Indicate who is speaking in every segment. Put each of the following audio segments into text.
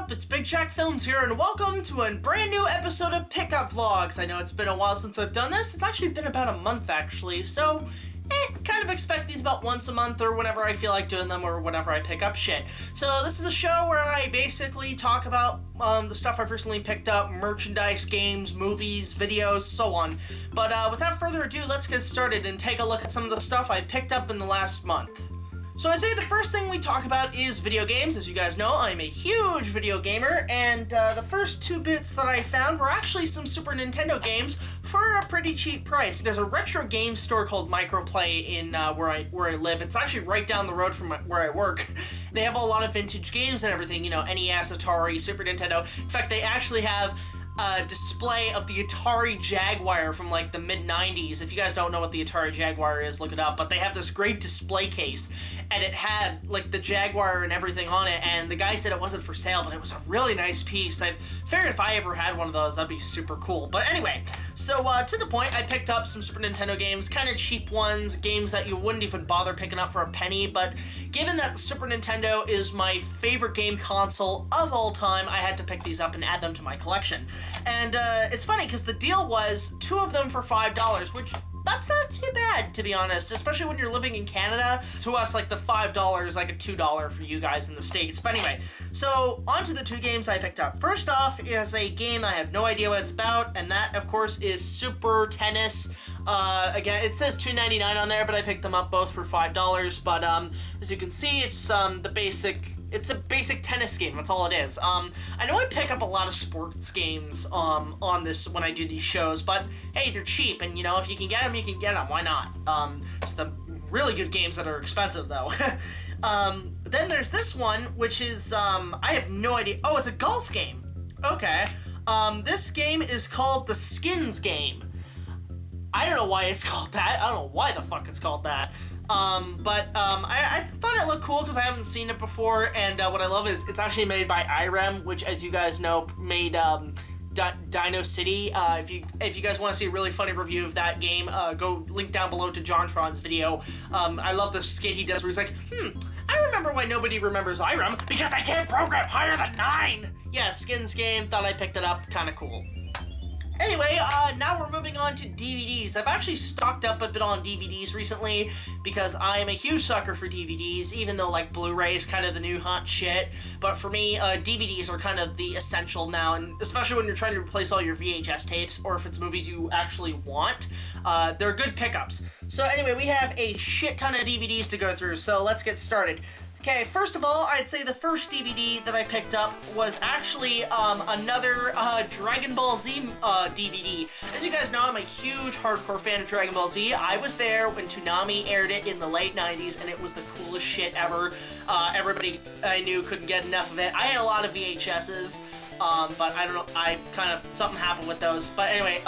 Speaker 1: up? It's BigJackFilms here, and welcome to a brand new episode of Pickup Vlogs. I know it's been a while since I've done this. It's actually been about a month, actually, so kind of expect these about once a month or whenever I feel like doing them or whenever I pick up shit. So this is a show where I basically talk about the stuff I've recently picked up, merchandise, games, movies, videos, so on. But without further ado, let's get started and take a look at some of the stuff I picked up in the last month. So I say the first thing we talk about is video games. As you guys know, I'm a huge video gamer, and the first two bits that I found were actually some Super Nintendo games for a pretty cheap price. There's a retro game store called Microplay in where I live. It's actually right down the road from where I work. They have a lot of vintage games and everything, you know, NES, Atari, Super Nintendo. In fact, they actually have a display of the Atari Jaguar from like the mid-90s. If you guys don't know what the Atari Jaguar is, look it up. But they have this great display case, and it had like the Jaguar and everything on it, and the guy said it wasn't for sale, but it was a really nice piece. I figured if I ever had one of those, that'd be super cool. But anyway, so to the point, I picked up some Super Nintendo games, kind of cheap ones, games that you wouldn't even bother picking up for a penny, but given that the Super Nintendo is my favorite game console of all time, I had to pick these up and add them to my collection. And it's funny because the deal was two of them for $5, which that's not too bad, to be honest, especially when you're living in Canada. To us, like the $5 is like a $2 for you guys in the States. But anyway, so on to the two games I picked up. First off is a game I have no idea what it's about, and that, of course, is Super Tennis. Again, it says $2.99 on there, but I picked them up both for $5. But as you can see, it's It's a basic tennis game, that's all it is. I know I pick up a lot of sports games on this when I do these shows, but hey, they're cheap, and you know, if you can get them, you can get them, why not? It's the really good games that are expensive, though. Then there's this one, which is, I have no idea. Oh, it's a golf game. Okay. This game is called the Skins game. I don't know why it's called that. I don't know why the fuck it's called that. I thought it looked cool because I haven't seen it before, and what I love is it's actually made by IREM, which, as you guys know, made Dino City. If you guys want to see a really funny review of that game, go link down below to JonTron's video. I love the skit he does where he's like, I remember why nobody remembers IREM, because I can't program higher than 9! Yeah, Skins game, thought I picked it up, kinda cool. Anyway, now we're moving on to DVDs. I've actually stocked up a bit on DVDs recently because I am a huge sucker for DVDs, even though, like, Blu-ray is kind of the new hot shit. But for me, DVDs are kind of the essential now, and especially when you're trying to replace all your VHS tapes, or if it's movies you actually want, they're good pickups. So anyway, we have a shit ton of DVDs to go through, so let's get started. Okay, first of all, I'd say the first DVD that I picked up was actually another Dragon Ball Z DVD. As you guys know, I'm a huge hardcore fan of Dragon Ball Z. I was there when Toonami aired it in the late 90s, and it was the coolest shit ever. Everybody I knew couldn't get enough of it. I had a lot of VHSs. But I don't know, something happened with those. But anyway,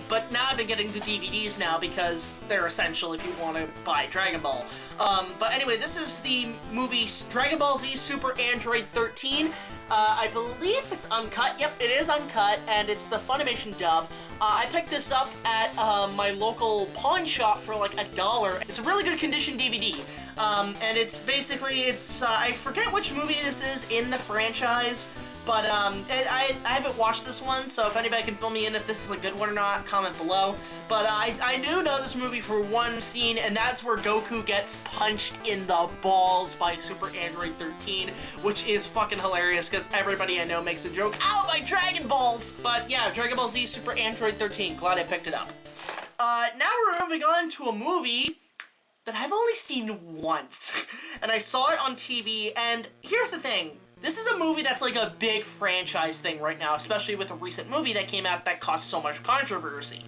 Speaker 1: but now I've been getting the DVDs now because they're essential if you want to buy Dragon Ball. But anyway, this is the movie Dragon Ball Z Super Android 13. I believe it's uncut. Yep, it is uncut, and it's the Funimation dub. I picked this up at my local pawn shop for like $1. It's a really good condition DVD. And it's basically, I forget which movie this is in the franchise, but I haven't watched this one, so if anybody can fill me in if this is a good one or not, comment below. But I do know this movie for one scene, and that's where Goku gets punched in the balls by Super Android 13, which is fucking hilarious, because everybody I know makes a joke, ow, my Dragon Balls! But yeah, Dragon Ball Z Super Android 13, glad I picked it up. Now we're moving on to a movie that I've only seen once, and I saw it on TV, and here's the thing. This is a movie that's like a big franchise thing right now, especially with a recent movie that came out that caused so much controversy.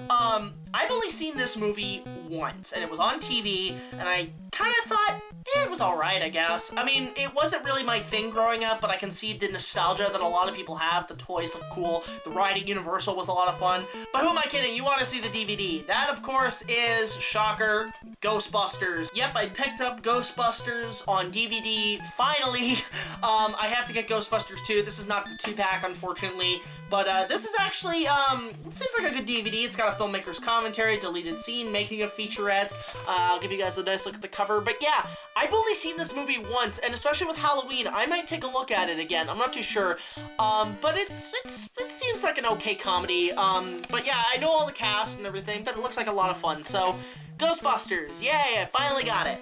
Speaker 1: I've only seen this movie once, and it was on TV, and I kind of thought, it was alright, I guess. I mean, it wasn't really my thing growing up, but I can see the nostalgia that a lot of people have. The toys look cool. The ride at Universal was a lot of fun. But who am I kidding? You want to see the DVD. That, of course, is, shocker, Ghostbusters. Yep, I picked up Ghostbusters on DVD, finally. I have to get Ghostbusters 2. This is not the 2-pack, unfortunately. But this is actually, it seems like a good DVD. It's got a filmmaker's comment commentary, deleted scene, making of featurettes. I'll give you guys a nice look at the cover. But yeah, I've only seen this movie once, and especially with Halloween, I might take a look at it again. I'm not too sure. But it seems like an okay comedy. But yeah, I know all the cast and everything, but it looks like a lot of fun. So, Ghostbusters, yay, I finally got it.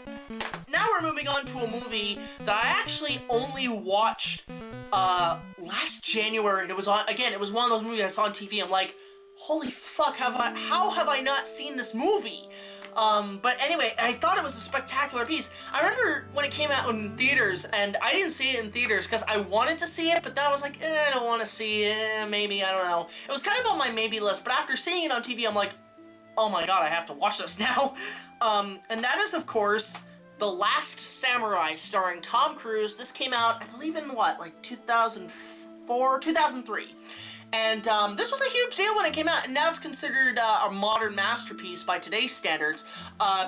Speaker 1: Now we're moving on to a movie that I actually only watched last January, and it was one of those movies I saw on TV. I'm like, holy fuck, how have I not seen this movie? But anyway, I thought it was a spectacular piece. I remember when it came out in theaters, and I didn't see it in theaters because I wanted to see it, but then I was like, I don't want to see it, maybe, I don't know. It was kind of on my maybe list, but after seeing it on TV, I'm like, oh my god, I have to watch this now. And that is, of course, The Last Samurai, starring Tom Cruise. This came out, I believe, in what, like 2004, 2003. And this was a huge deal when it came out, and now it's considered a modern masterpiece by today's standards.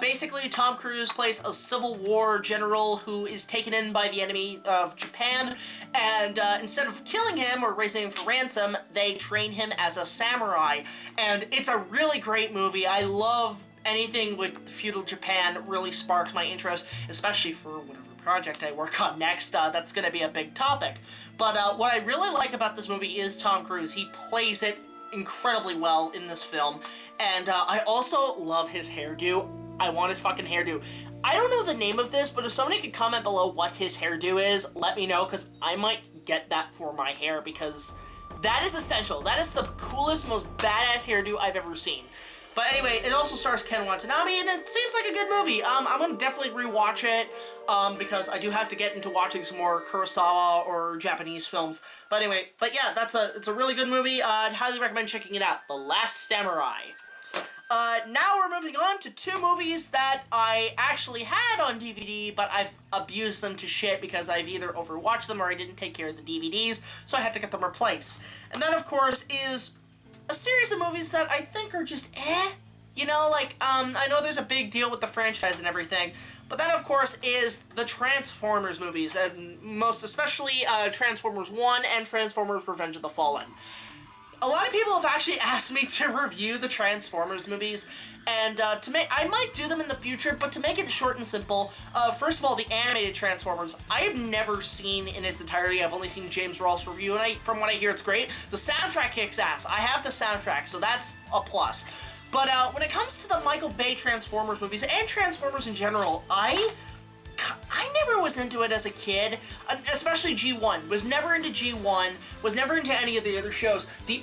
Speaker 1: Basically, Tom Cruise plays a Civil War general who is taken in by the enemy of Japan, and instead of killing him or raising him for ransom, they train him as a samurai. And it's a really great movie. I love anything with feudal Japan. It really sparked my interest, especially for whatever project I work on next. That's going to be a big topic. But what I really like about this movie is Tom Cruise. He plays it incredibly well in this film. And I also love his hairdo. I want his fucking hairdo. I don't know the name of this, but if somebody could comment below what his hairdo is, let me know, because I might get that for my hair, because that is essential. That is the coolest, most badass hairdo I've ever seen. But anyway, it also stars Ken Watanabe, and it seems like a good movie. I'm gonna definitely rewatch it, because I do have to get into watching some more Kurosawa or Japanese films. But anyway, yeah, it's a really good movie. I'd highly recommend checking it out. The Last Samurai. Now we're moving on to two movies that I actually had on DVD, but I've abused them to shit because I've either overwatched them or I didn't take care of the DVDs, so I had to get them replaced. And that, of course, is a series of movies that I think are just you know, like, I know there's a big deal with the franchise and everything, but that, of course, is the Transformers movies, and most especially, Transformers 1 and Transformers Revenge of the Fallen. A lot of people have actually asked me to review the Transformers movies, and I might do them in the future, but to make it short and simple, first of all, the animated Transformers, I have never seen in its entirety. I've only seen James Rolfe's review, and from what I hear, it's great. The soundtrack kicks ass. I have the soundtrack, so that's a plus. But when it comes to the Michael Bay Transformers movies, and Transformers in general, I never was into it as a kid, especially G1. Was never into G1, was never into any of the other shows. The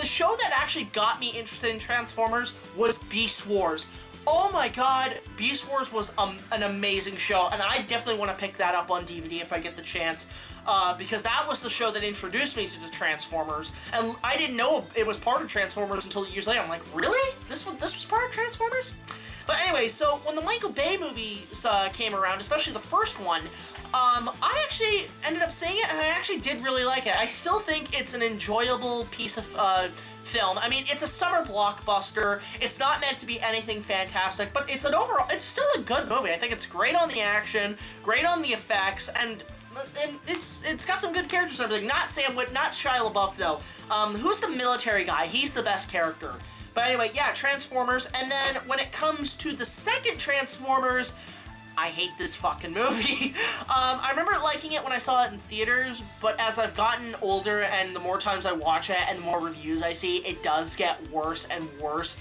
Speaker 1: show that actually got me interested in Transformers was Beast Wars. Oh my god, Beast Wars was an amazing show, and I definitely want to pick that up on DVD if I get the chance, because that was the show that introduced me to the Transformers, and I didn't know it was part of Transformers until years later. I'm like, really? This was part of Transformers? But anyway, so when the Michael Bay movies came around, especially the first one, I actually ended up seeing it, and I actually did really like it. I still think it's an enjoyable piece of film. I mean, it's a summer blockbuster. It's not meant to be anything fantastic, but it's still a good movie. I think it's great on the action, great on the effects, and it's got some good characters and everything. Not Shia LaBeouf though. Who's the military guy? He's the best character. But anyway, yeah, Transformers, and then when it comes to the second Transformers, I hate this fucking movie. I remember liking it when I saw it in theaters, but as I've gotten older and the more times I watch it and the more reviews I see, it does get worse and worse.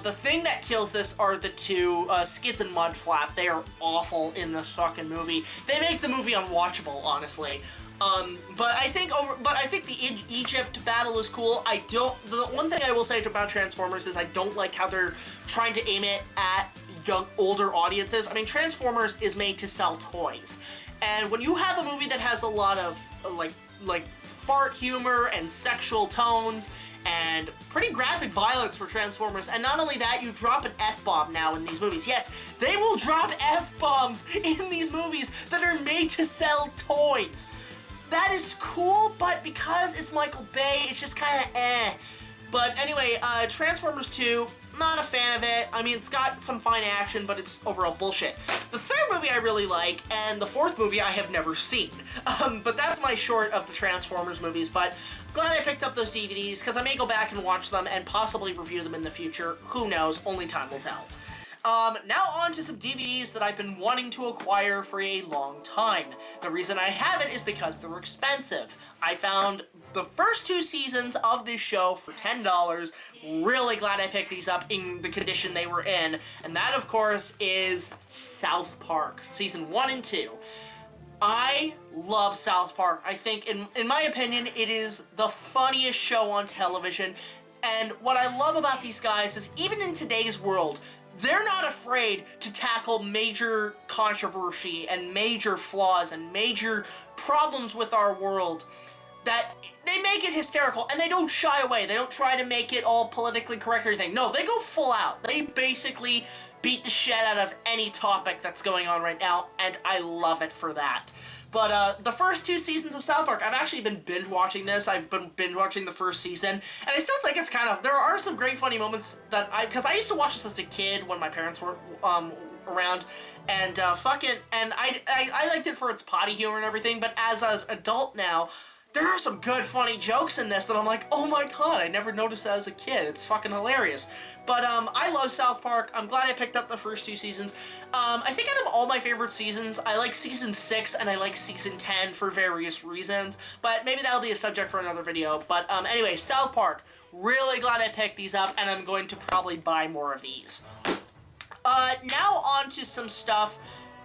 Speaker 1: The thing that kills this are the two, Skids and Mudflap. They are awful in this fucking movie. They make the movie unwatchable, honestly. But I think the Egypt battle is cool. The one thing I will say about Transformers is I don't like how they're trying to aim it at older audiences. I mean, Transformers is made to sell toys. And when you have a movie that has a lot of, like fart humor and sexual tones and pretty graphic violence for Transformers, and not only that, you drop an F-bomb now in these movies. Yes, they will drop F-bombs in these movies that are made to sell toys. That is cool, but because it's Michael Bay, it's just kind of eh. But anyway, Transformers 2, not a fan of it. I mean, it's got some fine action, but it's overall bullshit. The third movie I really like, and the fourth movie I have never seen. But that's my short of the Transformers movies, but I'm glad I picked up those DVDs, because I may go back and watch them and possibly review them in the future. Who knows? Only time will tell. Now on to some DVDs that I've been wanting to acquire for a long time. The reason I haven't is because they're expensive. I found the first 2 seasons of this show for $10. Really glad I picked these up in the condition they were in. And that, of course, is South Park, season 1 and 2. I love South Park. I think, in my opinion, it is the funniest show on television. And what I love about these guys is, even in today's world, they're not afraid to tackle major controversy and major flaws and major problems with our world. That they make it hysterical, and they don't shy away. They don't try to make it all politically correct or anything. No, they go full out. They basically beat the shit out of any topic that's going on right now, and I love it for that. But the first 2 seasons of South Park, I've actually been binge-watching this. I've been binge-watching the first season, and I still think it's kind of, there are some great funny moments that because I used to watch this as a kid when my parents were around, and I liked it for its potty humor and everything, but as an adult now, there are some good funny jokes in this that I'm like, oh my god, I never noticed that as a kid. It's fucking hilarious. But I love South Park. I'm glad I picked up the first 2 seasons. I think out of all my favorite seasons, I like season 6 and I like season 10 for various reasons. But maybe that'll be a subject for another video. But anyway, South Park. Really glad I picked these up, and I'm going to probably buy more of these. Now on to some stuff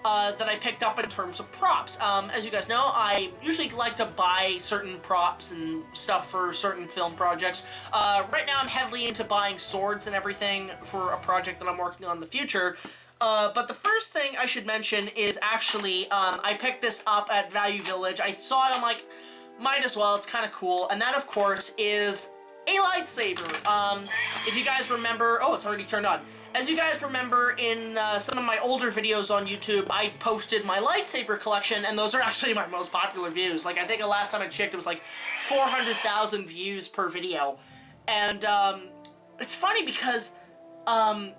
Speaker 1: that I picked up in terms of props. As you guys know, I usually like to buy certain props and stuff for certain film projects. Right now I'm heavily into buying swords and everything for a project that I'm working on in the future. But the first thing I should mention is actually, I picked this up at Value Village. I saw it, I'm like, might as well, it's kind of cool. And that, of course, is a lightsaber. If you guys remember, oh, it's already turned on. As you guys remember, in some of my older videos on YouTube, I posted my lightsaber collection, and those are actually my most popular views. Like, I think the last time I checked, it was like 400,000 views per video. And it's funny because I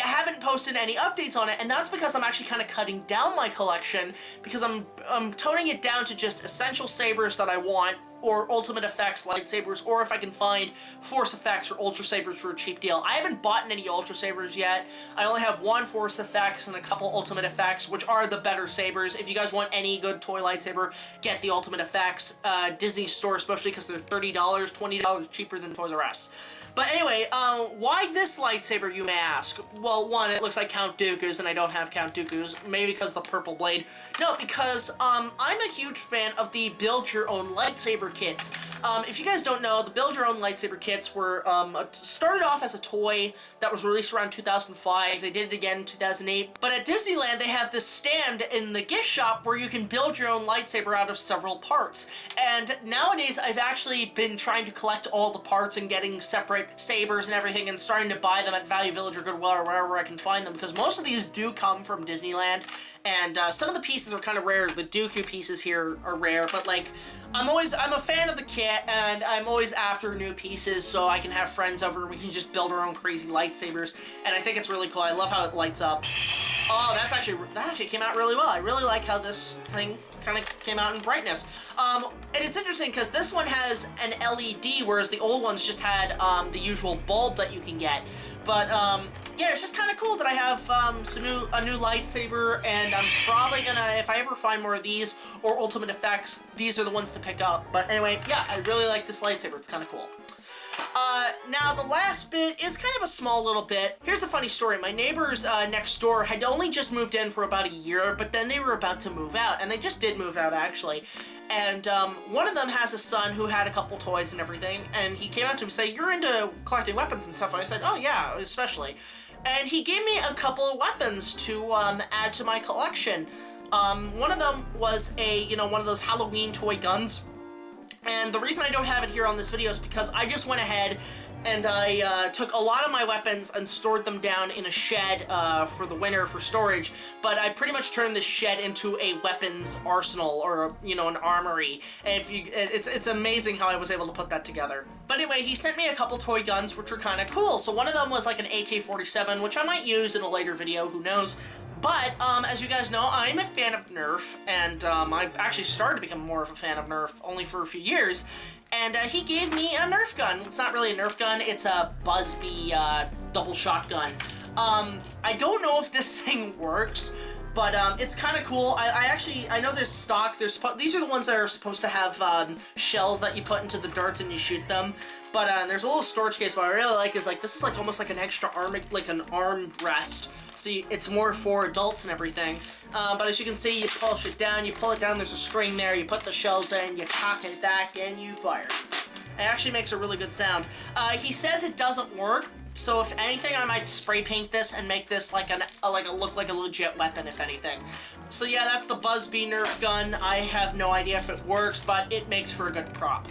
Speaker 1: haven't posted any updates on it, and that's because I'm actually kind of cutting down my collection, because I'm toning it down to just essential sabers that I want, or Ultimate Effects lightsabers, or if I can find Force Effects or Ultra Sabers for a cheap deal. I haven't bought any Ultra Sabers yet. I only have 1 Force Effects and a couple Ultimate Effects, which are the better sabers. If you guys want any good toy lightsaber, get the Ultimate Effects. Disney store, especially because they're $30, $20 cheaper than Toys R Us. But anyway, why this lightsaber, you may ask? Well, one, it looks like Count Dooku's, and I don't have Count Dooku's. Maybe because of the purple blade. No, because I'm a huge fan of the build-your-own lightsaber kits. If you guys don't know, the build-your-own lightsaber kits were started off as a toy that was released around 2005. They did it again in 2008. But at Disneyland, they have this stand in the gift shop where you can build your own lightsaber out of several parts. And nowadays, I've actually been trying to collect all the parts and getting separate sabers and everything, and starting to buy them at Value Village or Goodwill or wherever I can find them, because most of these do come from Disneyland, and some of the pieces are kind of rare. The Dooku pieces here are rare, but like, I'm a fan of the kit, and I'm always after new pieces so I can have friends over and we can just build our own crazy lightsabers, and I think it's really cool. I love how it lights up. Oh, that actually came out really well. I really like how this thing kind of came out in brightness. And it's interesting because this one has an LED, whereas the old ones just had the usual bulb that you can get. But yeah, it's just kind of cool that I have a new lightsaber, and I'm probably gonna, if I ever find more of these or Ultimate Effects, these are the ones to pick up. But anyway, yeah, I really like this lightsaber. It's kind of cool. Now the last bit is kind of a small little bit. Here's a funny story. My neighbors next door had only just moved in for about a year, but then they were about to move out, and they just did move out actually. And one of them has a son who had a couple toys and everything, and he came out to me and said, "You're into collecting weapons and stuff?" And I said, "Oh yeah, especially." And he gave me a couple of weapons to add to my collection. One of them was one of those Halloween toy guns. And the reason I don't have it here on this video is because I just went ahead and I took a lot of my weapons and stored them down in a shed for the winter for storage, but I pretty much turned this shed into a weapons arsenal, or, you know, an armory. And it's amazing how I was able to put that together. But anyway, he sent me a couple toy guns, which were kind of cool. So one of them was like an AK-47, which I might use in a later video, who knows. But, as you guys know, I'm a fan of Nerf, and I actually started to become more of a fan of Nerf only for a few years. And he gave me a Nerf gun. It's not really a Nerf gun, it's a Busby double shotgun. I don't know if this thing works, but it's kind of cool. I know there's stock. These are the ones that are supposed to have shells that you put into the darts and you shoot them. But there's a little storage case. What I really like is, like, this is like almost like an extra arm, like an arm rest. See, it's more for adults and everything. But as you can see, you push it down, there's a string there, you put the shells in, you cock it back, and you fire. It actually makes a really good sound. He says it doesn't work, so if anything, I might spray paint this and make this like look like a legit weapon, if anything. So yeah, that's the Busby Nerf gun. I have no idea if it works, but it makes for a good prop.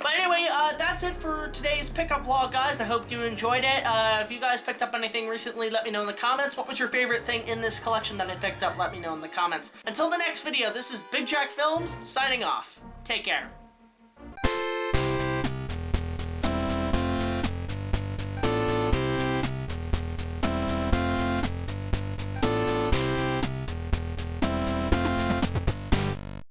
Speaker 1: But anyway, that's it for today's pickup vlog, guys. I hope you enjoyed it. If you guys picked up anything recently, let me know in the comments. What was your favorite thing in this collection that I picked up? Let me know in the comments. Until the next video, this is BigJackFilms signing off. Take care.